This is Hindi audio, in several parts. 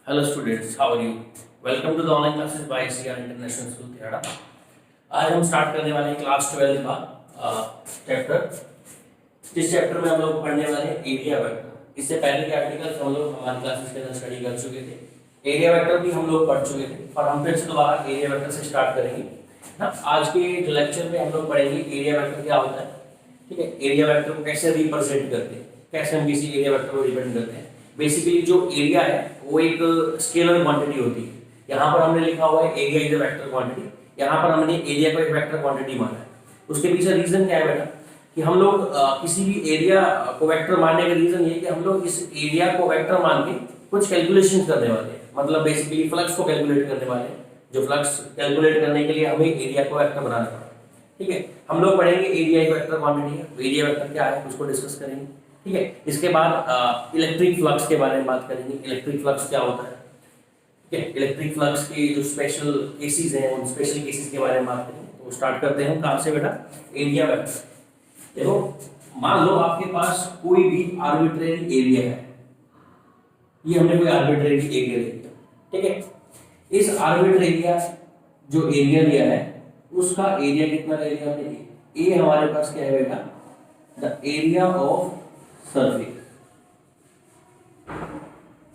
Hello students, how are you? Welcome to the online classes by ICR International School तेराड़ा। आज हम स्टार्ट करने वाले हैं क्लास 12 का चैप्टर। इस चैप्टर में हम लोग पढ़ने वाले हैं एरिया वेक्टर। इससे पहले के आर्टिकल्स हम लोग हमारी क्लासेस के अंदर स्टडी कर चुके थे। एरिया वेक्टर भी हम लोग पढ़ चुके थे और हम फिर से दोबारा एरिया वेक्टर से स्टार्ट करेंगे ना। आज के जो लेक्चर में हम लोग पढ़ेंगे एरिया वेक्टर क्या होता है, ठीक है। एरिया वेक्टर को कैसे रिप्रेजेंट करते हैं, कैसे हम किसी एरिया वेक्टर को रिप्रेजेंट करते हैं। बेसिकली जो एरिया है वो एक स्केलर क्वांटिटी होती है। यहाँ पर हमने लिखा हुआ है area is a vector quantity, यहाँ पर हमने एरिया को एक वेक्टर क्वांटिटी माना है। उसके पीछे रीजन क्या है बेटा कि हम लोग किसी भी एरिया को वेक्टर मानने का रीजन ये है कि हम लोग इस एरिया को वेक्टर मान के कुछ कैलकुलेशन करने वाले हैं। मतलब बेसिकली फ्लक्स को कैलकुलेट करने वाले हैं। जो फ्लक्स कैलकुलेट करने के लिए हमें एरिया को वेक्टर बनाना पड़ा, ठीक है। हम लोग पढ़ेंगे एरिया एक वेक्टर क्वांटिटी है, एरिया वेक्टर क्या है उसको डिस्कस करेंगे, ठीक है। इसके बाद इलेक्ट्रिक फ्लक्स के बारे में बात करेंगे। इलेक्ट्रिक फ्लक्स क्या होता है, ठीक है। इलेक्ट्रिक फ्लक्स के जो स्पेशल केसेस हैं उन स्पेशल केसेस के बारे में बात करेंगे। तो स्टार्ट करते हैं कहाँ से बेटा, एरिया वेक्टर। देखो मान लो आपके पास कोई भी आर्बिट्रेरी एरिया है, ये हमने कोई आर्बिट्रेरी एरिया लिया, ठीक है। इस आर्बिट्रेरी जो एरिया लिया है उसका एरिया कितना ले लिया हमने, ए हमारे पास क्या है बेटा, द एरिया ऑफ सरफेस,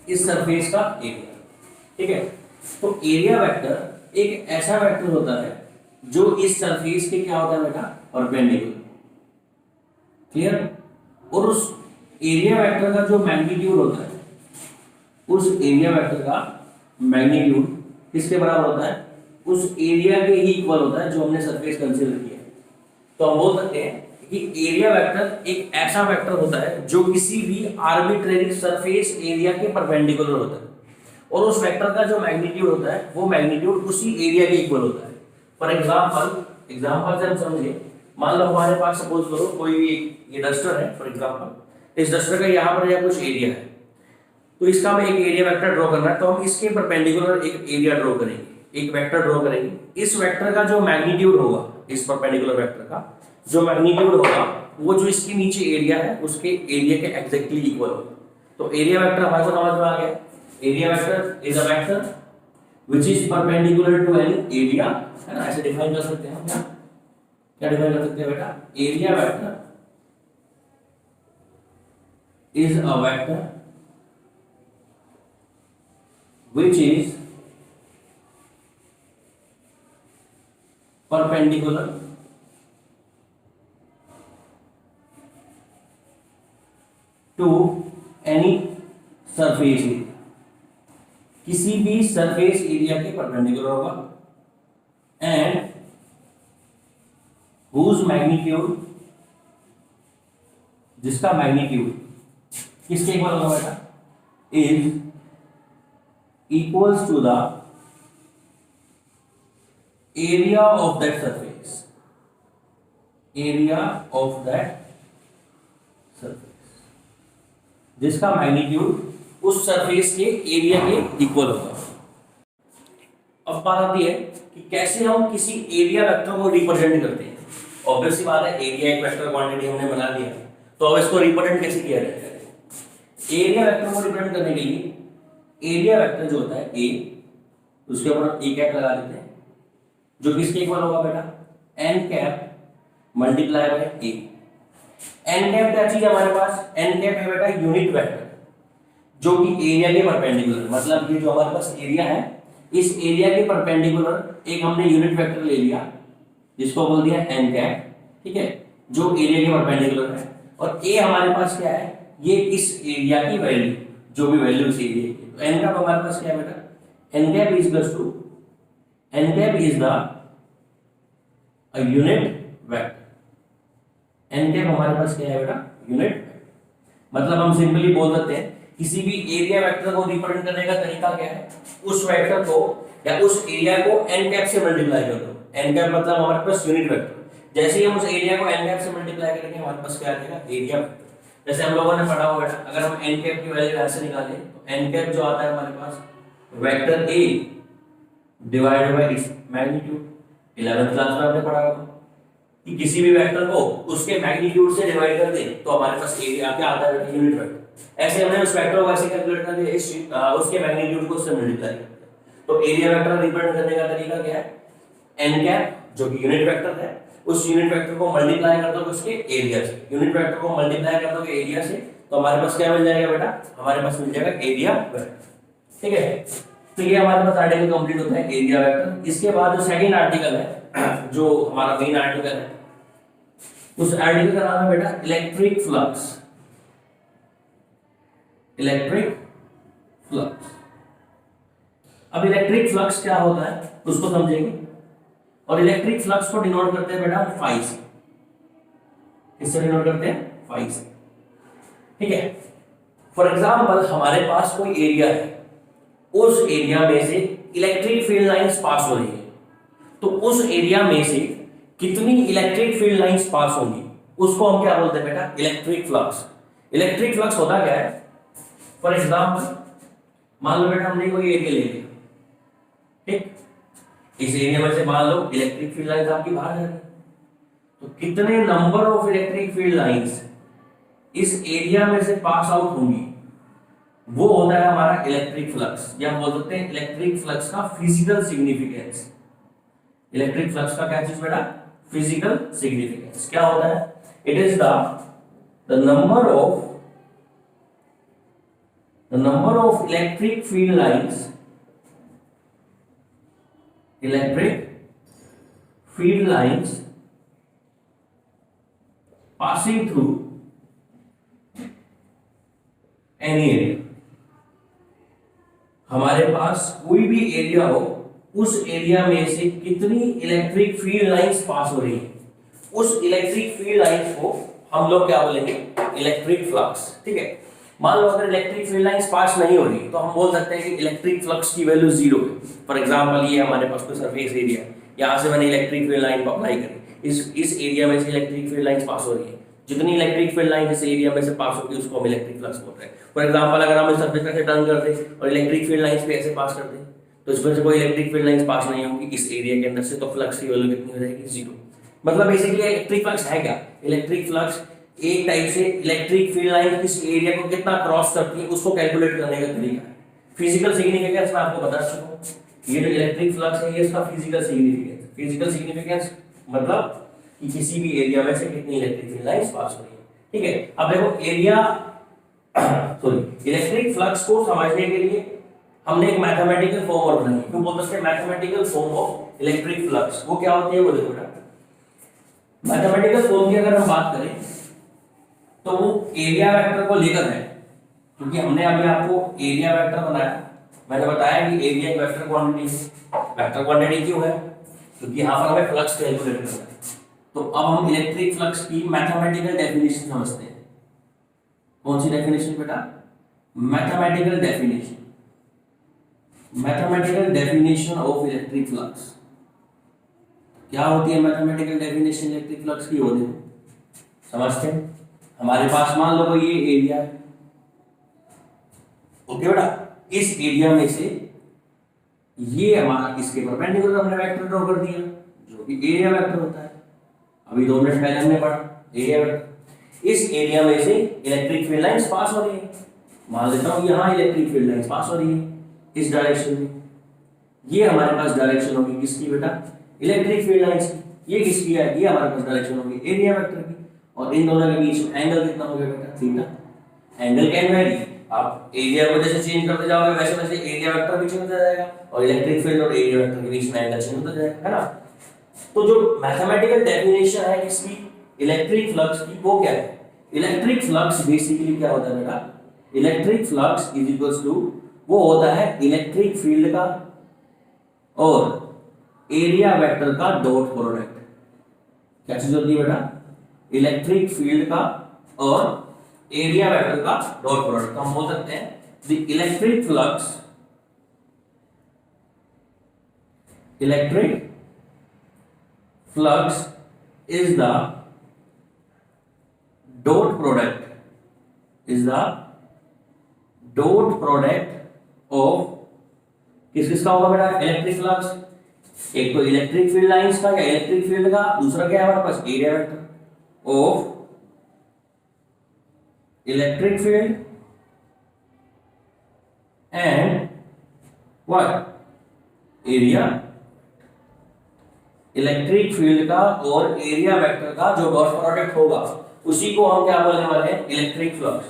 इस सरफेस का एरिया, ठीक है। तो एरिया वेक्टर एक ऐसा वेक्टर होता है जो इस सरफेस के क्या होता है बेटा, परपेंडिकुलर, क्लियर। और उस एरिया वेक्टर का जो मैग्नीट्यूड होता है, उस एरिया वेक्टर का मैग्नीट्यूड किसके बराबर होता है, उस एरिया के ही इक्वल होता है जो हमने सरफेस कंसीडर किया है। तो हम बोल सकते हैं कि एरिया वेक्टर एक ऐसा वेक्टर होता है जो किसी भी आर्बिट्रेरी सरफेस एरिया के परपेंडिकुलर होता है और उस वेक्टर का जो मैग्नीट्यूड होता है वो मैग्नीट्यूड उसी एरिया के इक्वल होता है। फॉर एग्जांपल से हम समझिए, मान लो हमारे पास सपोज करो कोई भी ये डस्टर है फॉर एग्जांपल, इस डस्टर का यहाँ पर या कुछ एरिया है, तो इसका हमें एक एरिया वेक्टर ड्रॉ करना है। तो हम इसके परपेंडिकुलर एक एरिया ड्रॉ करेंगे, एक वेक्टर ड्रॉ करेंगे। इस वेक्टर का जो मैग्नीट्यूड होगा, इस परपेंडिकुलर वेक्टर का जो मैग्नीट्यूड होगा वो जो इसके नीचे एरिया है उसके एरिया के एग्जैक्टली इक्वल होगा। तो एरिया वेक्टर हमारे को समझ में आ गया। Area vector is a vector which is perpendicular to any area, है ना। ऐसे डिफाइन कर सकते हैं हम, क्या डिफाइन कर सकते हैं बेटा, area vector is a vector which is perpendicular to any surface area, किसी भी सरफेस एरिया के परपेंडिकुलर होगा, एंड whose magnitude, जिसका मैग्नीट्यूड किसके इक्वल होगा बेटा, is equals to the area of that surface, area of that surface, जिसका मैग्नीट्यूड उस सरफेस के एरिया के इक्वल होगा। अब बात आती है कि कैसे हम किसी एरिया वेक्टर को रिप्रेजेंट करते हैं। ऑब्वियसली बात है, एरिया एक वेक्टर क्वांटिटी हमने बना लिया, तो अब इसको रिप्रेजेंट कैसे किया जाएगा। एरिया वेक्टर को रिप्रेजेंट करने के लिए एरिया वेक्टर जो होता है ए, उसके ऊपर ए कैप लगा देते हैं, जो किसके इक्वल होगा बेटा, n cap multiply by a. N cap क्या चीज है हमारे पास, एन कैप है बेटा यूनिट वेक्टर जो कि एरिया के परपेंडिकुलर, मतलब ये जो हमारे पास एरिया है इस एरिया के परपेंडिकुलर एक हमने यूनिट वेक्टर ले लिया जिसको बोल दिया एन कैप, ठीक है, जो एरिया के परपेंडिकुलर है। और ए हमारे पास क्या है, ये इस एरिया की वैल्यू, जो भी वैल्यू इस एरिया की। तो एन कैप हमारे पास क्या है बेटा, n cap is equals to, n cap is the unit vector. N cap हमारे पास क्या है बेटा, यूनिट वेक्टर। मतलब हम सिंपली बोल सकते हैं किसी भी एरिया वेक्टर को रिप्रेजेंट करने का तरीका क्या है, उस वेक्टर को या उस एरिया को एन कैप से मल्टीप्लाई कर दो। एन कैप मतलब हमारे पास यूनिट वेक्टर। जैसे ही हम उस एरिया को एन कैप से मल्टीप्लाई करेंगे हमारे पास क्या आ जाएगा, एरिया वेक्टर। जैसे हम लोगों ने पढ़ा हुआ है, अगर हम एन कैप की वैल्यू ऐसे निकालें तो एन कैप जो आता है हमारे पास वेक्टर ए डिवाइडेड बाय इस मैग्नीट्यूड। 11th क्लास में आपने पढ़ा होगा, कि किसी भी वेक्टर को उसके मैग्नीट्यूड से डिवाइड कर दें तो हमारे पास एरिया क्या आता है, यूनिट वेक्टर। ऐसे हमने उस वेक्टर को ऐसे कैलकुलेट कर दिया, उसके मैग्नीट्यूड को उससे मल्टीप्लाई कर दिया। तो एरिया वेक्टर रिप्रेजेंट करने का तरीका क्या है, एन कैप जो कि यूनिट वेक्टर है, उस यूनिट वेक्टर को मल्टीप्लाई कर दोगे उसके एरिया से, यूनिट वेक्टर को मल्टीप्लाई कर दोगे एरिया से, तो हमारे पास क्या मिल जाएगा बेटा, हमारे पास मिल जाएगा एरिया वेक्टर। ठीक है, तो ये हमारे पास आर्टिकल कंप्लीट होता है एरिया वेक्टर। इसके बाद जो सेकंड आर्टिकल है, जो हमारा मेन आर्टिकल है, उस आर्टिकल का नाम है बेटा इलेक्ट्रिक फ्लक्स। Electric flux. अब इलेक्ट्रिक फ्लक्स क्या होता है उसको समझेंगे, और इलेक्ट्रिक फ्लक्स को डिनोट करते हैं बेटा फाई से। किससे डिनोट करते हैं, फाई से। ठीक है, फॉर एग्जांपल हमारे पास कोई एरिया है, उस एरिया में से इलेक्ट्रिक फील्ड लाइंस पास हो रही है, तो उस एरिया में से कितनी इलेक्ट्रिक फील्ड लाइंस पास होंगी उसको हम क्या बोलते हैं बेटा, इलेक्ट्रिक फ्लक्स। इलेक्ट्रिक फ्लक्स होता क्या है, फॉर एग्जांपल मान लो बेटा हमने कोई एरिया ले लिया, ठीक, इस एरिया में से मान लो इलेक्ट्रिक फील्ड लाइंस आपकी बाहर जा रही है, तो कितने number of electric field lines इस एरिया में से पास आउट होंगी, वो होता है हमारा इलेक्ट्रिक फ्लक्स, या हम बोल सकते हैं इलेक्ट्रिक फ्लक्स का फिजिकल सिग्निफिकेंस। इलेक्ट्रिक फ्लक्स का क्या चीज बेटा, फिजिकल सिग्निफिकेंस क्या होता है, it is the number of electric field lines, electric field lines passing through any area। हमारे पास कोई भी एरिया हो, उस एरिया में से कितनी इलेक्ट्रिक फील्ड लाइंस पास हो रही है, उस इलेक्ट्रिक फील्ड लाइंस को हम लोग क्या बोलेंगे, इलेक्ट्रिक फ्लक्स। ठीक है, मान लो अगर इलेक्ट्रिक फील्ड लाइंस पास नहीं हो रही तो हम बोल सकते हैं कि इलेक्ट्रिक फ्लक्स की वैल्यू जीरो है। फॉर एग्जांपल ये हमारे पास कोई सरफेस एरिया है, यहाँ से मैंने इलेक्ट्रिक फील्ड लाइन को अप्लाई करी, इस एरिया में से इलेक्ट्रिक फील्ड लाइंस पास हो रही है, जितनी इलेक्ट्रिक फील्ड लाइन इस एरिया में से पास होगी उसको हम इलेक्ट्रिक फ्लक्स बोल रहे हैं। फॉर एग्जांपल अगर हम इस सरफेस पे टर्न कर दें और इलेक्ट्रिक फील्ड लाइंस पे ऐसे पास कर दें, तो इसमें से कोई इलेक्ट्रिक फील्ड लाइंस पास नहीं होगी इस एरिया के अंदर से, तो फ्लक्स की वैल्यू कितनी हो जाएगी, जीरो। मतलब बेसिकली इलेक्ट्रिक फ्लक्स है क्या, इलेक्ट्रिक फ्लक्स एक टाइप से इलेक्ट्रिक फील्ड लाइन किस एरिया को कितना क्रॉस करती है उसको कैलकुलेट करने का तरीका है। फिजिकल सिग्निफिकेंस मैं आपको बता चुका हूं, ये जो इलेक्ट्रिक फ्लक्स है ये इसका फिजिकल सिग्निफिकेंस। फिजिकल सिग्निफिकेंस मतलब कि किसी भी एरिया में से कितनी इलेक्ट्रिक फील्ड लाइंस पास हो रही है। ठीक है, अब देखो एरिया इलेक्ट्रिक फ्लक्स को समझने के लिए हमने एक मैथमेटिकल फॉर्म और बनाई, क्यों बोलते हैं mathematical form of electric flux. वो क्या होती है वो देखो बेटा, मैथमेटिकल फॉर्म की अगर हम बात करें तो वो एरिया वेक्टर को लेकर है, क्योंकि हमने अभी आपको एरिया वेक्टर बनाया, मैंने बताया कि एरिया एक वेक्टर क्वांटिटी है। वेक्टर क्वांटिटी क्यों है, क्योंकि यहाँ पर हमें फ्लक्स कैलकुलेट करना है। तो अब हम इलेक्ट्रिक फ्लक्स की मैथमेटिकल डेफिनेशन समझते हैं। कौन सी डेफिनेशन बेटा, mathematical definition, mathematical definition of electric flux. क्या होती है मैथमेटिकल डेफिनेशन इलेक्ट्रिक फ्लक्स की, होती है समझते हैं। हमारे पास मान लो ये एरिया है, ओके बेटा, इस एरिया में से ये हमारा इसके परपेंडिकुलर हमने वेक्टर ड्रॉ कर दिया जो कि एरिया वेक्टर होता है। अभी 2 मिनट पहले हमने पढ़ा एरिया वेक्टर। इस एरिया में से इलेक्ट्रिक फील्ड लाइंस पास हो रही है, मान लेता हूं यहां इलेक्ट्रिक फील्ड लाइंस पास हो रही है इस डायरेक्शन में, ये हमारे पास डायरेक्शन होगी किसकी बेटा, इलेक्ट्रिक फील्ड लाइंस की। ये किसकी है, ये हमारे पास डायरेक्शन होगी एरिया वेक्टर की। और इन दोनों के बीच में एंगल कितना हो गया बेटा, थीटा। एंगल कैन वेरी, आप एरिया को जैसे चेंज करते जाओगे वैसे वैसे एरिया वेक्टर भी चेंज होता जाएगा, और इलेक्ट्रिक फील्ड और एरिया वेक्टर के बीच में एंगल चेंज होता जाएगा, है ना। तो जो मैथमेटिकल डेफिनेशन है इसकी इलेक्ट्रिक फ्लक्स की, वो क्या है, इलेक्ट्रिक फ्लक्स बेसिकली क्या होता है बेटा, electric flux is equals to, वो होता है इलेक्ट्रिक फील्ड का और एरिया वेक्टर का डॉट प्रोडक्ट। क्या चीज होती है बेटा, इलेक्ट्रिक फील्ड का और एरिया वेक्टर का डॉट प्रोडक्ट। हम बोल सकते हैं the electric flux, electric flux is the dot product, is the dot product of किस किसका होगा बेटा, इलेक्ट्रिक फ्लक्स, एक तो इलेक्ट्रिक फील्ड लाइंस का या इलेक्ट्रिक फील्ड का, दूसरा क्या है हमारे पास area vector of electric field and what area, electric field का और एरिया वेक्टर का जो डॉट प्रोडक्ट होगा उसी को हम क्या बोलने वाले हैं, इलेक्ट्रिक फ्लक्स।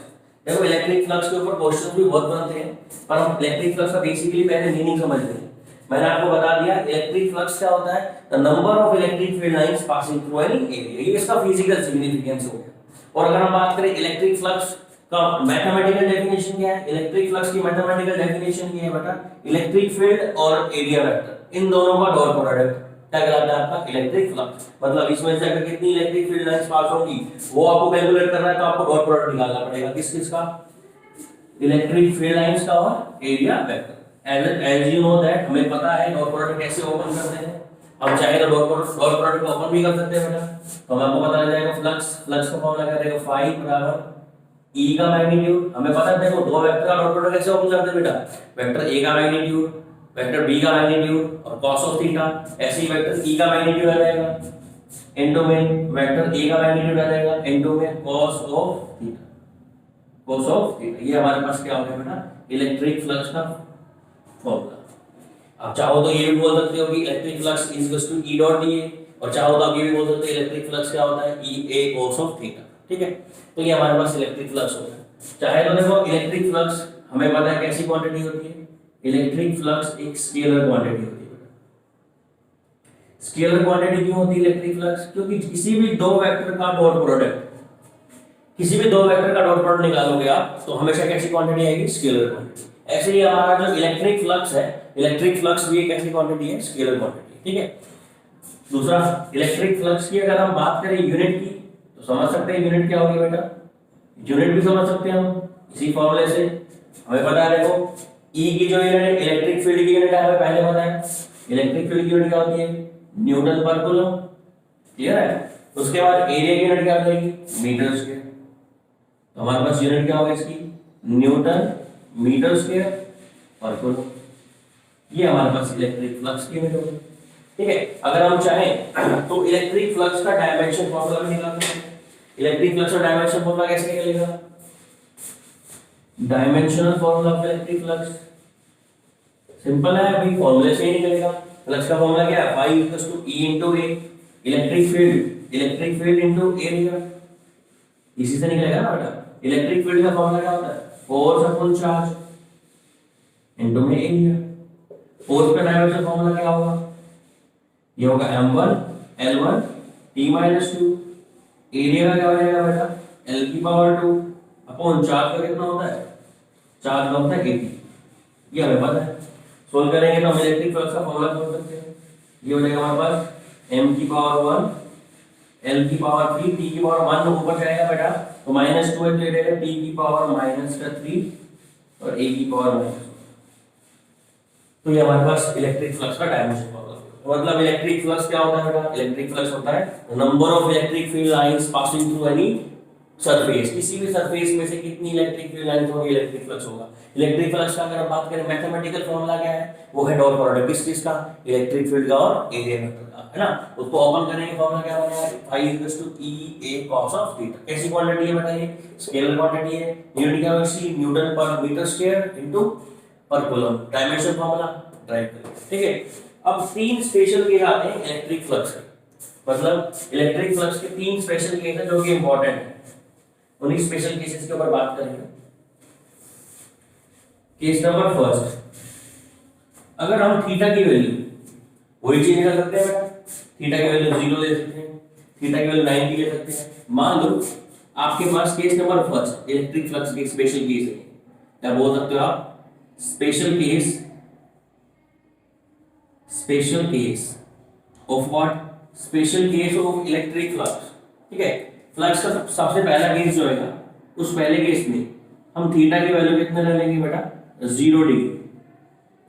देखो इलेक्ट्रिक फ्लक्स के ऊपर क्वेश्चन भी बहुत बनते हैं, पर हम इलेक्ट्रिक फ्लक्स का बेसिकली पहले मीनिंग समझ लें। मैंने आपको बता दिया इलेक्ट्रिक फ्लक्स क्या होता है, the number of electric field lines passing through any area, ये इसका फिजिकल सिग्निफिकेंस हो गया। और अगर हम बात करें इलेक्ट्रिक फ्लक्स का मैथमेटिकल डेफिनेशन क्या है, इलेक्ट्रिक फ्लक्स की मैथमेटिकल डेफिनेशन ये है बेटा, इलेक्ट्रिक फील्ड और एरिया वेक्टर इन दोनों का डॉट प्रोडक्ट क्या कहलाता है आपका इलेक्ट्रिक फ्लक्स। मतलब इसमें से अगर कितनी इलेक्ट्रिक फील्ड लाइंस पास होंगी वो आपको कैलकुलेट करना है, तो आपको डॉट प्रोडक्ट निकालना पड़ेगा किस किस का, इलेक्ट्रिक फील्ड लाइंस का और area vector. As you know that हमें पता है डॉट प्रोडक्ट कैसे ओपन करते हैं, हम चाहे तो डॉट प्रोडक्ट ओपन भी कर सकते हैं बेटा। तो हमें आपको पता जाएगा फ्लक्स का फॉर्मूला क्या रहेगा, फाई बराबर ई का मैग्नीट्यूड। हमें पता है देखो दो वेक्टर का डॉट प्रोडक्ट कैसे ओपन करते हैं बेटा, वेक्टर ए का मैग्नीट्यूड वेक्टर बी का मैग्नीट्यूड और cos ऑफ थीटा, ऐसे ही वेक्टर ई का मैग्नीट्यूड आ जाएगा इनटू में वेक्टर ए का मैग्नीट्यूड आ जाएगा इनटू में cos ऑफ थीटा। ये हमारे पास क्या हो गया बेटा, इलेक्ट्रिक फ्लक्स का फॉर्मूला। आप चाहो तो ये भी बोल सकते हो कि electric flux is equal to E dot d, और चाहो तो आप ये भी बोल सकते हो इलेक्ट्रिक फ्लक्स क्या होता है, ई ए cos ऑफ थीटा। ठीक है, तो ये हमारे पास इलेक्ट्रिक फ्लक्स होता है। चाहे तो देखो इलेक्ट्रिक फ्लक्स हमें पता है कैसी क्वांटिटी होती है, इलेक्ट्रिक फ्लक्स एक स्केलर क्वांटिटी होती है। स्केलर क्वांटिटी क्यों होती है इलेक्ट्रिक फ्लक्स, क्योंकि किसी भी दो वेक्टर का डॉट प्रोडक्ट निकालोगे आप तो हमेशा कैसी क्वांटिटी आएगी, स्केलर क्वांटिटी। ऐसे ही हमारा जो इलेक्ट्रिक फ्लक्स है, इलेक्ट्रिक फ्लक्स भी एक ऐसी क्वांटिटी है, स्केलर क्वांटिटी। ठीक है, दूसरा इलेक्ट्रिक फ्लक्स की अगर हम बात करें यूनिट की, तो समझ सकते हैं यूनिट क्या होगी बेटा, यूनिट भी समझ सकते हैं हम इसी फॉर्मूले से। हमें पता है देखो E की जो यूनिट है इलेक्ट्रिक फील्ड की यूनिट है, हमें पहले पता है इलेक्ट्रिक फील्ड की यूनिट क्या होती है, न्यूटन पर कूलम। क्लियर है, उसके बाद एरिया की यूनिट क्या हो जाएगी, मीटर स्क्वायर। तो हमारे पास यूनिट क्या होगा इसकी, न्यूटन मीटर स्क्वायर पर कूलम। ये हमारे पास इलेक्ट्रिक फ्लक्स की यूनिट होगी। ठीक है, अगर हम चाहें तो इलेक्ट्रिक फ्लक्स का डायमेंशन फॉर्मूला भी निकाल सकते हैं। इलेक्ट्रिक फ्लक्स का डायमेंशन फॉर्मूला कैसे निकलेगा, dimensional formula of electric flux simple है, अभी फॉर्मूले से ही निकलेगा। फ्लक्स का फॉर्मूला क्या है, phi equals to E into A, electric field into area, इसी से निकलेगा ना बेटा। इलेक्ट्रिक फील्ड का फॉर्मूला क्या होता है, फोर्स अपॉन चार्ज इनटू में एरिया। फोर्स का डायमेंशन फॉर्मूला क्या होगा, ये होगा m1 l1 t-2। एरिया का क्या हो जाएगा बेटा, l की पावर 2 अपॉन चार्ज का कितना होता है, चार्ज का होता है 80। ये हमें पता है, सोल्व करेंगे तो हम इलेक्ट्रिक फ्लक्स का फॉर्मूला खोज सकते हैं। ये हो जाएगा हमारे पास m की पावर 1 l की पावर 3 t की पावर 1 ऊपर जाएगा बेटा, तो -2 है तो ये रहेगा t की पावर -3 और a की पावर -2। तो ये हमारे पास इलेक्ट्रिक फ्लक्स का डायमेंशन फॉर्मूला। मतलब इलेक्ट्रिक फ्लक्स क्या होता है बेटा, इलेक्ट्रिक फ्लक्स होता है number of electric field lines passing through any surface, किसी भी सरफेस में से कितनी इलेक्ट्रिक फील्ड लाइंस होगी, इलेक्ट्रिक फ्लक्स होगा। इलेक्ट्रिक फ्लक्स का अगर हम बात करें मैथमेटिकल फॉर्मूला क्या है, वो है डॉट प्रोडक्ट किस का, इलेक्ट्रिक फील्ड का और एरिया वेक्टर का, है ना। उसको ओपन करेंगे फॉर्मूला क्या बनेगा, phi equals to E A cos of theta. कैसी क्वांटिटी है बेटा, ये स्केलर क्वांटिटी है, यूनिट क्या होगी, न्यूटन पर मीटर स्क्वायर इनटू पर कूलम। डायमेंशन फॉर्मूला ड्राइव करेंगे। ठीक है, अब तीन स्पेशल केस आते हैं इलेक्ट्रिक फ्लक्स के, मतलब इलेक्ट्रिक फ्लक्स के तीन स्पेशल केस हैं जो कि इंपॉर्टेंट है, उन्हीं स्पेशल केसेस के ऊपर बात करेंगे। केस नंबर फर्स्ट, अगर हम थीटा की वैल्यू वही चीज निकाल सकते हैं बेटा, थीटा की वैल्यू 0 ले सकते हैं, थीटा की वैल्यू 90 ले सकते हैं। मान लो आपके पास case number first electric flux के स्पेशल केस है, क्या बोल सकते हो आप, special case of what, special case of electric flux. ठीक है, फ्लक्स का सबसे पहला केस जो है, उस पहले केस में हम थीटा की वैल्यू कितने ले लेंगे बेटा, 0 डिग्री।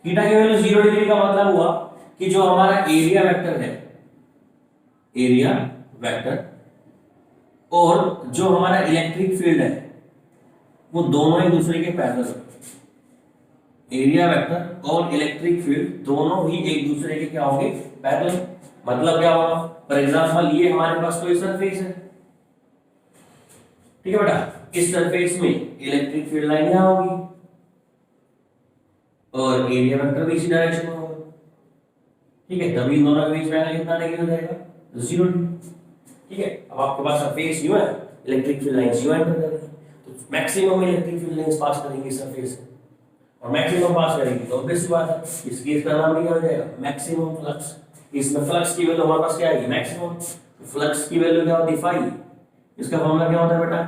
थीटा की वैल्यू 0 डिग्री का मतलब हुआ कि जो हमारा एरिया वेक्टर है, एरिया वेक्टर और जो हमारा इलेक्ट्रिक फील्ड है, वो दोनों एक दूसरे के पैरेलल, एरिया वेक्टर और इलेक्ट्रिक फील्ड दोनों ही एक दूसरे के क्या होंगे, पैरेलल। मतलब क्या होगा, फॉर एग्जांपल ये हमारे पास कोई सरफेस है, ठीक है बेटा, इस सरफेस में इलेक्ट्रिक फील्ड लाइन यहां होगी और एरिया वेक्टर भी इसी डायरेक्शन में होगा, ठीक है, तभी इन दोनों के बीच में एंगल कितना डिग्री हो जाएगा, 0 डिग्री। ठीक है, अब आपके पास सरफेस यूं है, इलेक्ट्रिक फील्ड लाइंस यूं एंटर कर रही है, तो maximum electric field lines pass करेंगी सरफेस से और मैक्सिमम पास करेंगी, तो ऑब्वियस बात है इस केस का नाम क्या हो जाएगा, मैक्सिमम फ्लक्स। इसमें फ्लक्स की वैल्यू हमारे पास क्या आएगी, मैक्सिमम। तो फ्लक्स की वैल्यू क्या होती है, फाई। इसका फॉर्मूला क्या होता है बेटा,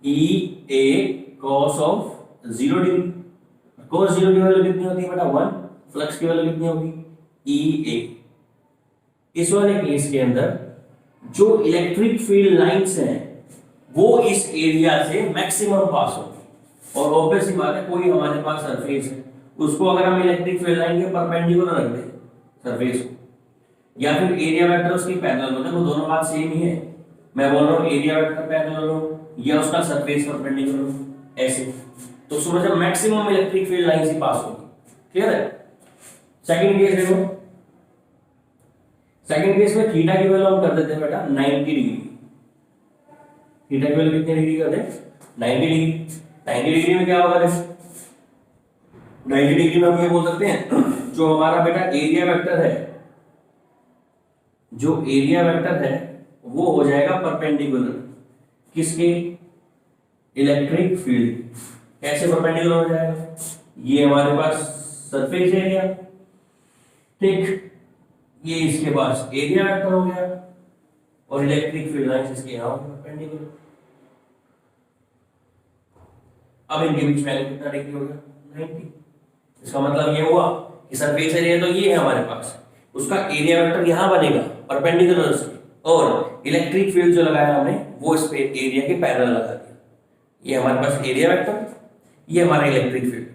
ई A cos of 0 degree. cos 0 की वैल्यू कितनी होती है बेटा, 1। फ्लक्स की वैल्यू कितनी होगी, ई ए। इस वाले केस के अंदर जो इलेक्ट्रिक फील्ड लाइंस हैं वो इस एरिया से मैक्सिमम पास होगी और ऑब्वियस सी बात है कोई हमारे पास सरफेस है उसको अगर हम इलेक्ट्रिक फील्ड लाइन के परपेंडिकुलर रख दें सरफेस को या फिर एरिया वेक्टर उसकी पैरेलल हो, देखो दोनों बात सेम ही है। मैं बोल रहा हूँ एरिया वेक्टर पैरेलल हो या उसका सरफेस परपेंडिकुलर हो, ऐसे तो समझो मैक्सिमम इलेक्ट्रिक फील्ड लाइन से पास होगी। क्लियर है। सेकंड केस देखो, सेकंड केस में थीटा की वैल्यू हम कर देते हैं बेटा 90 डिग्री। थीटा की वैल्यू कितनी डिग्री कर दें, 90 डिग्री। 90 डिग्री में क्या होगा, 90 डिग्री में हम ये बोल सकते हैं जो हमारा बेटा एरिया वेक्टर है, जो एरिया वेक्टर है वो हो जाएगा परपेंडिकुलर किसके, इलेक्ट्रिक फील्ड। कैसे परपेंडिकुलर हो जाएगा, ये हमारे पास सरफेस एरिया, ठीक, ये इसके पास एरिया वेक्टर हो गया और इलेक्ट्रिक फील्ड लाइंस इसके यहां परपेंडिकुलर। अब इनके बीच में एंगल कितना डिग्री हो गया, 90। इसका मतलब ये हुआ कि सरफेस एरिया तो ये है हमारे पास, उसका एरिया वेक्टर यहां बनेगा परपेंडिकुलर से और इलेक्ट्रिक फील्ड जो लगाया हमने वो इस पे एरिया के पैरेलल लगा दिया। ये हमारे पास एरिया वेक्टर, ये हमारा इलेक्ट्रिक फील्ड,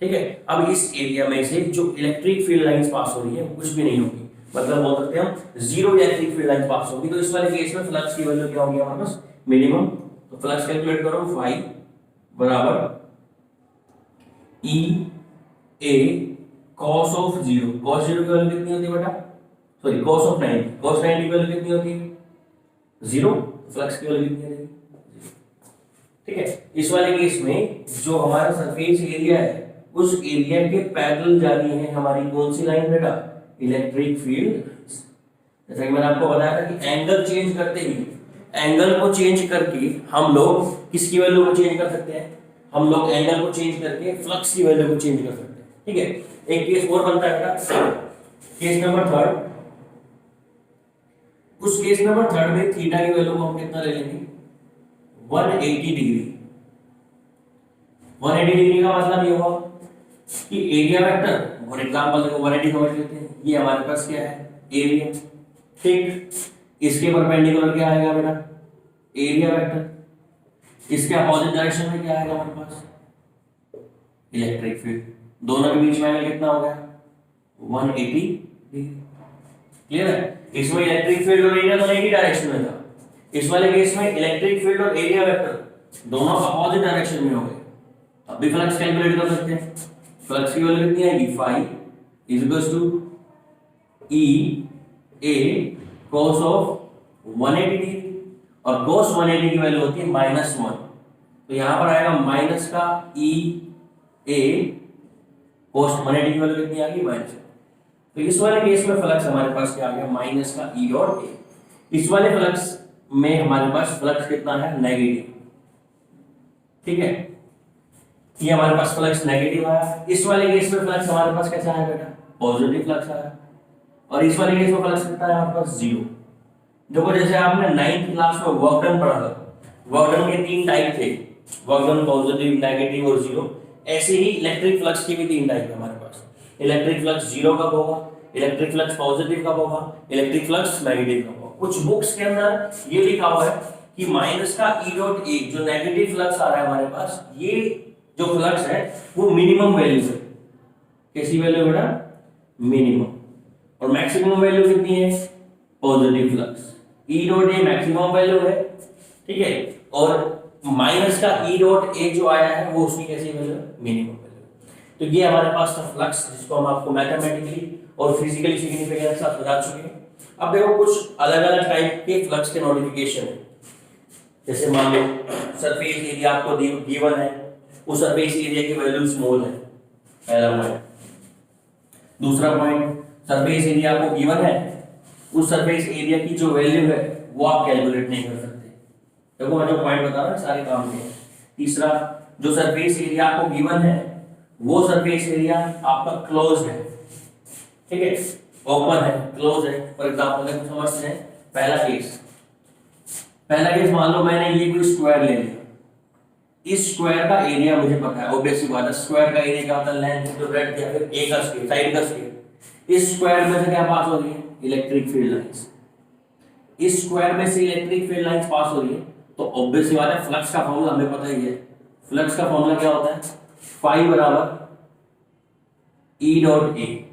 ठीक है। अब इस एरिया में से जो इलेक्ट्रिक फील्ड लाइंस पास हो रही है कुछ भी नहीं होगी, मतलब बोल सकते हैं हम 0 इलेक्ट्रिक फील्ड लाइन पास होगी। तो इस वाले केस में फ्लक्स की वैल्यू क्या होगी हमारे पास, मिनिमम। तो फ्लक्स कैलकुलेट करो, फाई बराबर ई ए cos ऑफ 0। cos 0 की वैल्यू कितनी होती है बेटा, सॉरी cos ऑफ 90। cos 90 की वैल्यू कितनी होती है, 0। फ्लक्स की वैल्यू कितनी होती है, ठीक है। इस वाले केस में जो हमारा सरफेस एरिया है उस एरिया के पैरेलल जा रही है हमारी कौन सी लाइन बेटा, इलेक्ट्रिक फील्ड। जैसा कि मैंने आपको बताया था कि एंगल चेंज करते ही, एंगल को चेंज करके हम लोग किसकी वैल्यू को चेंज कर सकते हैं, हम लोग एंगल को चेंज करके फ्लक्स की वैल्यू को चेंज कर सकते हैं, ठीक है। एक केस और बनता है बेटा, केस नंबर 3। उस केस नंबर 3 में थीटा की वैल्यू को हम कितना ले लेंगे, 180 डिग्री। 180 डिग्री का मतलब ये हुआ कि एरिया वेक्टर, फॉर एग्जांपल देखो 180 समझ लेते हैं, ये हमारे पास क्या है, एरिया, ठीक। इसके परपेंडिकुलर क्या आएगा बेटा, एरिया वेक्टर। इसके अपोजिट डायरेक्शन में क्या आएगा हमारे पास, इलेक्ट्रिक फील्ड। दोनों के बीच में एंगल कितना हो गया, 180 डिग्री। क्लियर है। इसमें इलेक्ट्रिक फील्ड और एरिया दोनों एक ही डायरेक्शन में था, इस वाले केस में इलेक्ट्रिक फील्ड और एरिया वेक्टर दोनों अपोजिट डायरेक्शन में हो गए। अब भी फ्लक्स कैलकुलेट कर सकते हैं। फ्लक्स की वैल्यू कितनी आएगी, phi is equals to E A cos of 180 degree और cos 180 की वैल्यू होती है -1। तो यहां पर आएगा माइनस का ई ए, cos 180 की वैल्यू कितनी आ गई, -1। तो इस वाले केस में फ्लक्स हमारे पास क्या आ गया, माइनस का ई और ए। इस वाले फ्लक्स में हमारे पास फ्लक्स कितना है, नेगेटिव, ठीक है। ये हमारे पास फ्लक्स नेगेटिव आया। इस वाले केस में फ्लक्स हमारे पास कैसा आया बेटा, पॉजिटिव फ्लक्स आया। और इस वाले केस में फ्लक्स कितना है हमारे पास, 0। देखो जैसे आपने 9th क्लास में वर्क डन पढ़ा था, वर्क डन के 3 टाइप थे, वर्क डन पॉजिटिव, नेगेटिव और 0। ऐसे ही इलेक्ट्रिक फ्लक्स की भी 3 टाइप है हमारे पास। इलेक्ट्रिक फ्लक्स 0 कब होगा, इलेक्ट्रिक फ्लक्स पॉजिटिव कब होगा, इलेक्ट्रिक फ्लक्स नेगेटिव कब होगा। कुछ बुक्स के अंदर ये लिखा हुआ है कि माइनस का ई डॉट ए, जो नेगेटिव फ्लक्स आ रहा है हमारे पास, ये जो फ्लक्स है वो मिनिमम वैल्यू है। कैसी वैल्यू बेटा, मिनिमम। और मैक्सिमम वैल्यू कितनी है, positive flux. E dot A maximum value है, ठीक है। और माइनस का ई डॉट ए जो आया है वो उसकी कैसी वैल्यू, मिनिमम वैल्यू। तो ये हमारे पास था फ्लक्स, जिसको हम आपको मैथमेटिकली और फिजिकली सिग्निफिकेंस के साथ बता चुके हैं। अब देखो कुछ अलग अलग टाइप के फ्लक्स के नोटिफिकेशन है। जैसे मान लो सरफेस एरिया आपको गिवन है, उस सरफेस एरिया की वैल्यू स्मॉल है, पहला पॉइंट। दूसरा पॉइंट, सरफेस एरिया आपको गिवन है, उस सरफेस एरिया की जो वैल्यू है वो आप कैलकुलेट नहीं कर सकते। देखो मैं जो पॉइंट बता रहा हूं सारे काम के। तीसरा, जो सरफेस एरिया आपको गिवन है वो सरफेस एरिया आपका क्लोज है, ठीक है, ओपन है, क्लोज है। फॉर एग्जांपल देखो समझते हैं पहला केस मान लो मैंने ये कोई स्क्वायर ले लिया, इस स्क्वायर का एरिया मुझे पता है, ऑब्वियस सी बात है, स्क्वायर का एरिया क्या होता है, लेंथ इंटू ब्रेड्थ या फिर ए का स्क्वायर, साइड का स्क्वायर। इस स्क्वायर में से क्या पास हो रही है, इलेक्ट्रिक फील्ड लाइंस। इस स्क्वायर में से इलेक्ट्रिक फील्ड लाइंस पास हो रही है, तो ऑब्वियस सी बात है फ्लक्स का फॉर्मूला हमें पता ही है। फ्लक्स का फॉर्मूला क्या होता है, फाई बराबर ई डॉट ए।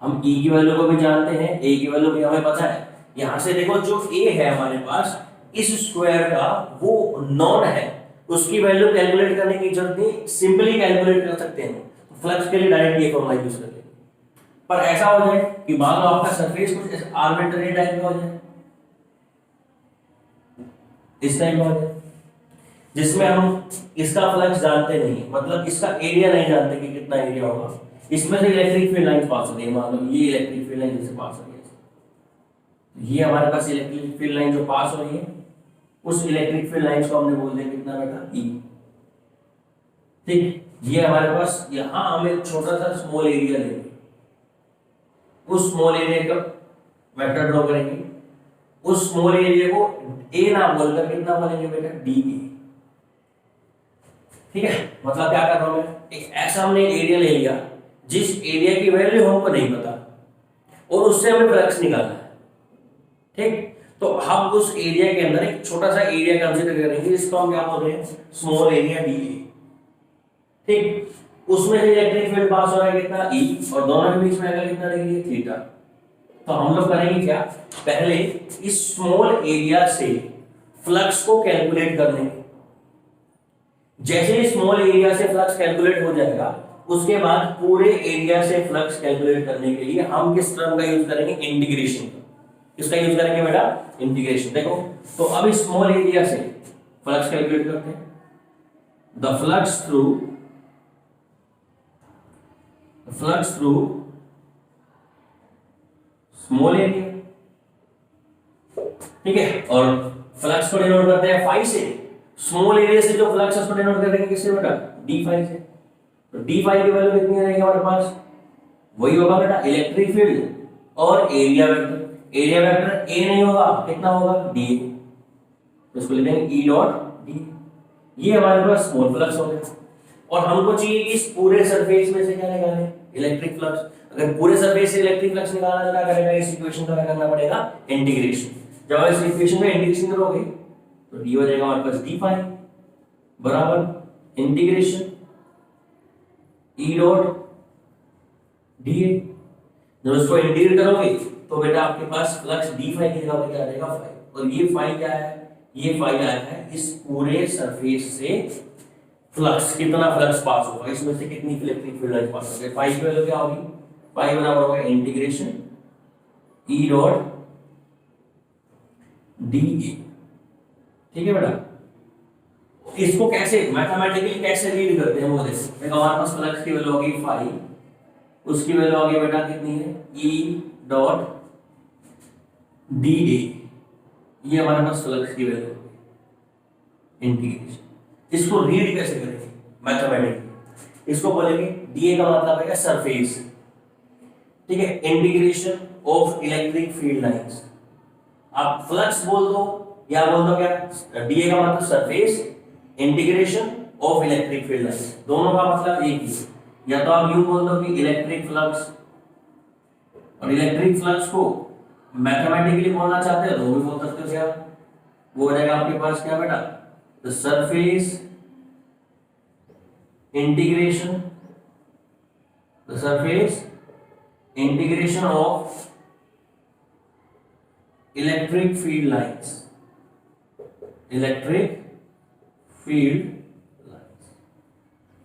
हम ई की वैल्यू को भी जानते हैं, ए की वैल्यू भी हमें पता है। यहां से देखो जो ए है हमारे पास इस स्क्वायर का, वो नॉन है, उसकी वैल्यू कैलकुलेट करने की जरूरत नहीं, सिंपली कैलकुलेट कर सकते हैं। तो फ्लक्स के लिए डायरेक्ट ये फॉर्मूला यूज कर लेंगे। पर ऐसा हो जाए कि मान लो आपका सरफेस कुछ ऐसे आर्बिट्रेरी टाइप का हो जाए, इस टाइप का हो जाए, जिसमें हम इसका फ्लक्स जानते नहीं, मतलब इसका एरिया नहीं जानते कि कितना एरिया होगा। इसमें से इलेक्ट्रिक फील्ड लाइन पास हो रही है, मान लो ये इलेक्ट्रिक फील्ड लाइन जैसे पास हो रही है, ये हमारे पास इलेक्ट्रिक फील्ड लाइन जो पास हो रही है, उस इलेक्ट्रिक फील्ड लाइंस को हमने बोल दिया कितना बेटा, ई। ठीक, ये हमारे पास यहां हम एक छोटा सा स्मॉल एरिया लेंगे, उस स्मॉल एरिया का वेक्टर ड्रॉ करेंगे, उस स्मॉल एरिया को ए ना बोलकर कितना बोलेंगे बेटा, डी ए। ठीक है, मतलब क्या कर रहा हूं मैं, एक ऐसा हमने एरिया ले लिया जिस एरिया की वैल्यू हमको नहीं पता और उससे हमें फ्लक्स निकालना है। ठीक, तो हम उस एरिया के अंदर एक छोटा सा एरिया कंसीडर करेंगे, जिसको हम क्या बोल रहे हैं, स्मॉल एरिया डी ए। ठीक, उसमें से इलेक्ट्रिक फील्ड पास हो रहा है कितना, ई, और दोनों के बीच में एंगल कितना डिग्री है, थीटा। तो हम लोग करेंगे क्या, पहले इस स्मॉल एरिया से फ्लक्स को कैलकुलेट कर लेंगे। जैसे ही स्मॉल एरिया से फ्लक्स कैलकुलेट हो जाएगा, उसके बाद पूरे एरिया से फ्लक्स कैलकुलेट करने के लिए हम किस टर्म का यूज करेंगे, इंटीग्रेशन का। किसका यूज करेंगे बेटा, इंटीग्रेशन। देखो तो अब इस स्मॉल एरिया से फ्लक्स कैलकुलेट करते हैं। The flux through small area, ठीक है, और फ्लक्स को डिनोट करते हैं फाई से। स्मॉल एरिया से जो फ्लक्स है उसको डिनोट करेंगे किससे बेटा, डी फाई से। तो डी फाई की वैल्यू कितनी रहेगी हमारे पास, वही होगा बेटा इलेक्ट्रिक फील्ड और area vector. Area vector A नहीं होगा, कितना होगा, डी। तो इसको लिखेंगे ई डॉट डी। ये हमारे पास स्मॉल फ्लक्स हो गया, और हमको चाहिए इस पूरे सरफेस में से क्या निकालें, इलेक्ट्रिक फ्लक्स। अगर पूरे सरफेस से इलेक्ट्रिक फ्लक्स निकालना, क्या करेगा, इस इक्वेशन का क्या करना पड़ेगा, इंटीग्रेशन। जब आप इस इक्वेशन का इंटीग्रेशन करोगे तो डी हो जाएगा हमारे पास डी फाई बराबर integration E dot D A. जब इसको इंटीग्रेट करोगे तो बेटा आपके पास फ्लक्स डी फाई की जगह पे क्या आ जाएगा, फाई। और ये फाई क्या है, ये फाई आया है इस पूरे सरफेस से फ्लक्स, कितना फ्लक्स पास होगा, इसमें से कितनी इलेक्ट्रिक फील्ड लाइंस पास होगी। फाई की वैल्यू क्या होगी, फाई बराबर होगा integration E dot D A. ठीक है बेटा, इसको कैसे मैथमेटिकली कैसे रीड करते हैं वो देखो। हमारे पास फ्लक्स की वैल्यू होगी फाई, उसकी वैल्यू होगी बेटा कितनी है, ई डॉट डी ए। ये हमारे पास फ्लक्स की वैल्यू होगी इंटीग्रेशन। इसको रीड कैसे करेंगे मैथमेटिकली, इसको बोलेंगे डीए का मतलब है सरफेस, ठीक है, integration of electric field lines. आप फ्लक्स बोल दो या बोल दो क्या, डीए का मतलब surface, integration of electric field lines, दोनों का मतलब एक ही। या तो आप यूं बोल दो कि इलेक्ट्रिक फ्लक्स, और इलेक्ट्रिक फ्लक्स को मैथमेटिकली बोलना चाहते हो तो वो भी बोल सकते हो क्या, वो हो जाएगा आपके पास क्या बेटा, the surface integration, the surface integration of electric field lines, electric field lines.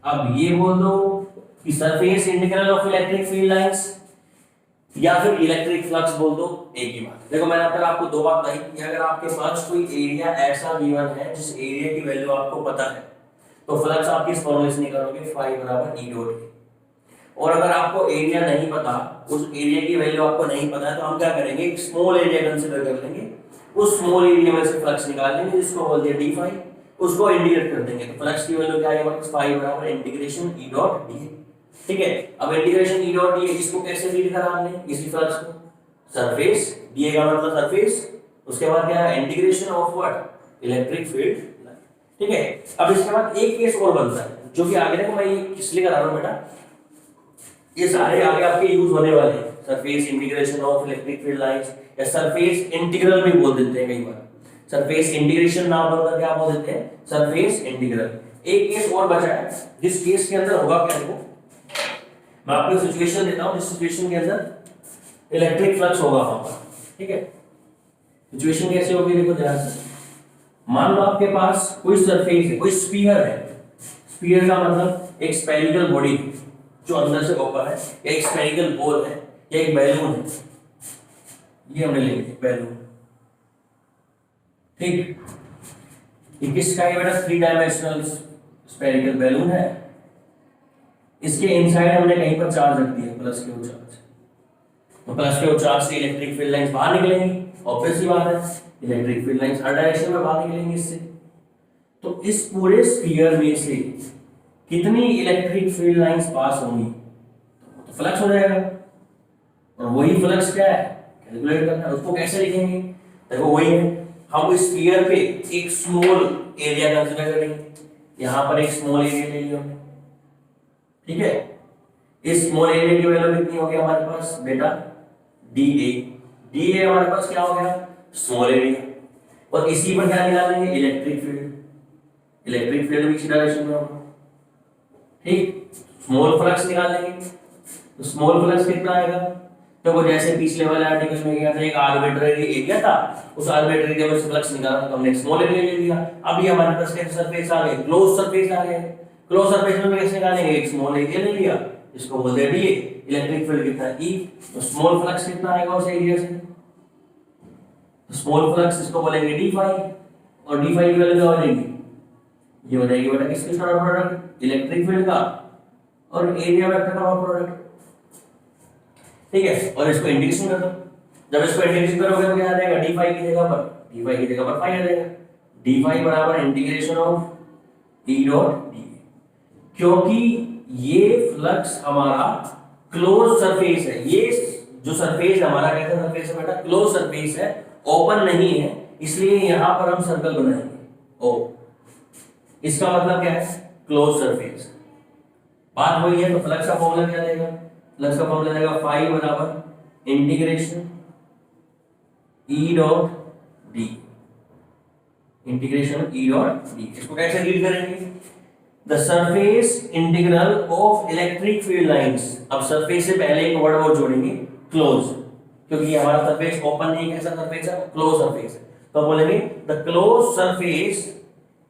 अब ये बोल दो कि surface integral of electric field lines या फिर इलेक्ट्रिक फ्लक्स बोल दो, एक ही बात। देखो मैंने अब तक आपको दो बात बताई कि अगर आपके पास कोई एरिया ऐसा गिवन है जिस एरिया की वैल्यू आपको पता है तो फ्लक्स आप किस फॉर्मूले से निकालोगे, फाई बराबर ई डॉट ए। और अगर आपको एरिया नहीं पता, उस एरिया की वैल्यू आपको नहीं पता है, तो हम क्या करेंगे, एक स्मॉल एरिया कंसीडर कर लेंगे, उस स्मॉल एरिया में से फ्लक्स निकाल लेंगे जिसको बोलते हैं डी फाई, उसको इंटीग्रेट कर देंगे तो फ्लक्स की वैल्यू क्या आएगा, फाई बराबर इंटीग्रेशन ई डॉट डी। ठीक है, अब इंटीग्रेशन ई डॉट डी इसको कैसे रीड करा हमने, इसी फ्लक्स को सरफेस, डी का मतलब सरफेस, उसके बाद क्या है integration of what, electric field. ठीक है, अब इसके बाद एक केस और बनता है जो कि आगे देखो मैं ये किस लिए करा रहा हूं बेटा, ये सारे आगे आपके यूज होने वाले हैं, surface integration of electric field lines या सरफेस इंटीग्रल भी बोल देते हैं कई बार, सरफेस इंटीग्रेशन नाम होता क्या बोल देते हैं, सरफेस इंटीग्रल। एक केस और बचा है जिस केस के अंदर होगा क्या, देखो मैं आपको सिचुएशन देता हूं जिस सिचुएशन के अंदर इलेक्ट्रिक फ्लक्स होगा वहां पर। ठीक है, सिचुएशन कैसे होगी देखो ध्यान से, मान लो आपके पास कोई सरफेस है, कोई स्फीयर है, स्फीयर का मतलब एक स्फेरिकल बॉडी जो अंदर से ओपन है, या एक स्फेरिकल बॉल है, या एक बैलून है, ये हमने ले लिया बैलून। ठीक, ये किसका है बेटा, 3 डायमेंशनल स्फेरिकल बैलून है, इसके इनसाइड हमने कहीं पर चार्ज रख दिया, प्लस के चार्ज, तो प्लस के चार्ज से इलेक्ट्रिक फील्ड लाइंस बाहर निकलेंगी, ऑब्वियस ही बात है, इलेक्ट्रिक फील्ड लाइंस हर डायरेक्शन में बाहर निकलेंगी इससे। तो इस पूरे स्फीयर में से कितनी इलेक्ट्रिक फील्ड लाइंस पास होंगी, तो फ्लक्स हो जाएगा, और वही फ्लक्स क्या है कैलकुलेट करना है, उसको कैसे लिखेंगे, देखो वही है, हम इस स्फीयर पे एक स्मॉल एरिया कंसीडर करेंगे, यहां पर एक स्मॉल एरिया ले लिया हमने। ठीक है, इस स्मॉल एरिया की वैल्यू कितनी होगी हमारे पास बेटा, डी ए हमारे पास क्या हो गया, स्मॉल एरिया, और इसी पर क्या निकालेंगे, इलेक्ट्रिक फील्ड, इलेक्ट्रिक फील्ड भी इसी डायरेक्शन में होगा। ठीक, स्मॉल फ्लक्स निकालेंगे, तो स्मॉल फ्लक्स कितना आएगा, तो वो जैसे पिछले वाले आर्टिकल में गया था, एक आर्बिट्रेरी एरिया था, उस आर्बिट्रेरी एरिया में से फ्लक्स निकाला तो हमने स्मॉल एरिया ले लिया। अब ये हमारे पास कैसे सरफेस आ गए, क्लोज सरफेस आ गए, क्लोज सरफेस में कैसे निकालेंगे, एक स्मॉल एरिया ले लिया, इसको बोलते हैं डी, इलेक्ट्रिक फील्ड कितना है ई, तो स्मॉल फ्लक्स कितना आएगा उस एरिया से, तो स्मॉल फ्लक्स इसको बोलेंगे डी फाई, और डी फाई की वैल्यू क्या हो जाएगी, ये हो जाएगी बेटा किसके साथ प्रोडक्ट, इलेक्ट्रिक फील्ड का और एरिया वेक्टर का प्रोडक्ट। ठीक है, और इसको इंटीग्रेशन कर दो, जब इसको इंटीग्रेशन करोगे तो क्या आ जाएगा, डी फाई की जगह पर, डी फाई की जगह पर फाई आ जाएगा, डी फाई बराबर integration of E dot D, क्योंकि ये फ्लक्स हमारा क्लोज सरफेस है, ये जो सरफेस हमारा कैसा सरफेस है बेटा, क्लोज सरफेस है, ओपन नहीं है, इसलिए यहां पर हम सर्कल बनाएंगे ओ, इसका मतलब क्या है, क्लोज सरफेस। बात वही है, तो फ्लक्स का फॉर्मूला क्या देगा, फ्लक्स का फॉर्मूला देगा फाई बराबर इंटीग्रेशन ई डॉट डी, इंटीग्रेशन ई डॉट डी। इसको कैसे रीड करेंगे, the surface integral of electric field lines. अब सरफेस से पहले एक वर्ड और जोड़ेंगे, क्लोज, क्योंकि हमारा सरफेस ओपन नहीं, कैसा सरफेस है, क्लोज सरफेस है, तो बोलेंगे the close surface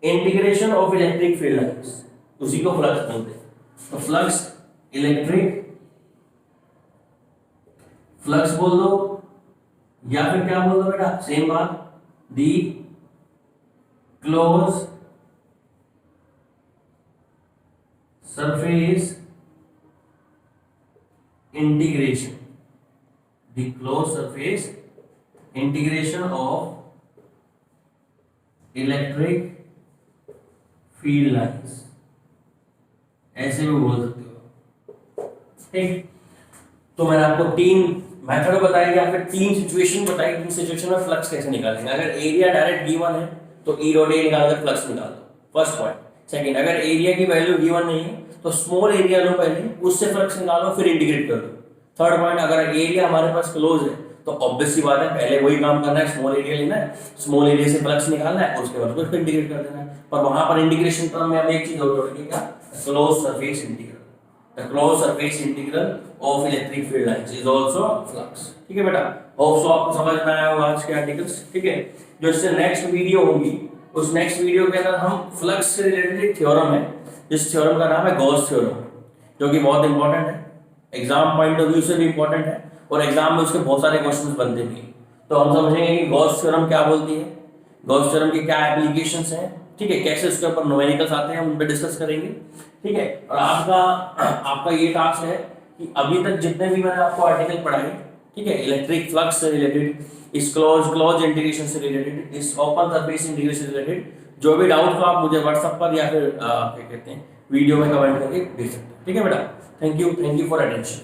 integration of electric field lines, उसी को फ्लक्स बोलते हैं। तो फ्लक्स इलेक्ट्रिक फ्लक्स बोल दो, या फिर क्या बोल दो बेटा, सेम बात, the close surface integration, the close surface integration of electric field lines, ऐसे भी बोल सकते हो। ठीक, तो मैंने आपको 3 मेथड बताए या फिर 3 सिचुएशन बताई, 3 सिचुएशन में फ्लक्स कैसे निकालेंगे। अगर एरिया डायरेक्ट गिवन है तो ई डॉट ए निकालकर फ्लक्स निकाल दो, फर्स्ट पॉइंट। सेकंड, अगर एरिया की वैल्यू गिवन नहीं है तो स्मॉल एरिया लो पहले, उससे फ्लक्स निकालो फिर इंटीग्रेट कर दो। थर्ड पॉइंट, अगर एरिया हमारे पास क्लोज है तो ऑब्वियस सी बात है पहले वही काम करना है, स्मॉल एरिया लेना है, स्मॉल एरिया से फ्लक्स निकालना है और उसके बाद उसको इंटीग्रेट कर देना है। पर वहां पर इंटीग्रेशन टर्म में हम एक चीज और जोड़ेंगे, क्या, close surface integral, the close surface integral of electric field lines is also flux. ठीक है बेटा, होप सो आपको समझ में आया होगा आज के आर्टिकल्स। ठीक है, जो इससे नेक्स्ट वीडियो होगी उस नेक्स्ट वीडियो के अंदर हम फ्लक्स से रिलेटेड एक थ्योरम है, जिस थ्योरम का नाम है गॉस थ्योरम। जो कि बहुत इंपॉर्टेंट है, एग्जाम पॉइंट ऑफ व्यू से भी इंपॉर्टेंट है और एग्जाम में उसके बहुत सारे क्वेश्चंस बनते भी हैं। तो हम समझेंगे कि गॉस थ्योरम क्या बोलती है, गॉस थ्योरम की क्या एप्लीकेशंस हैं, ठीक है, कैसे उसके ऊपर न्यूमेरिकल्स आते हैं, उन पे डिस्कस करेंगे, ठीक है। और आपका ये टास्क है कि अभी तक जितने भी मैंने आपको आर्टिकल पढ़ाए, ठीक है, इलेक्ट्रिक फ्लक्स से रिलेटेड, इस क्लोज इंटीग्रेशन से रिलेटेड, इस ओपन सरफेस इंटीग्रेशन से रिलेटेड जो भी डाउट हो आप मुझे व्हाट्सएप पर या फिर क्या कहते हैं वीडियो में कमेंट करके भेज सकते हैं, ठीक है बेटा। Thank you for attention.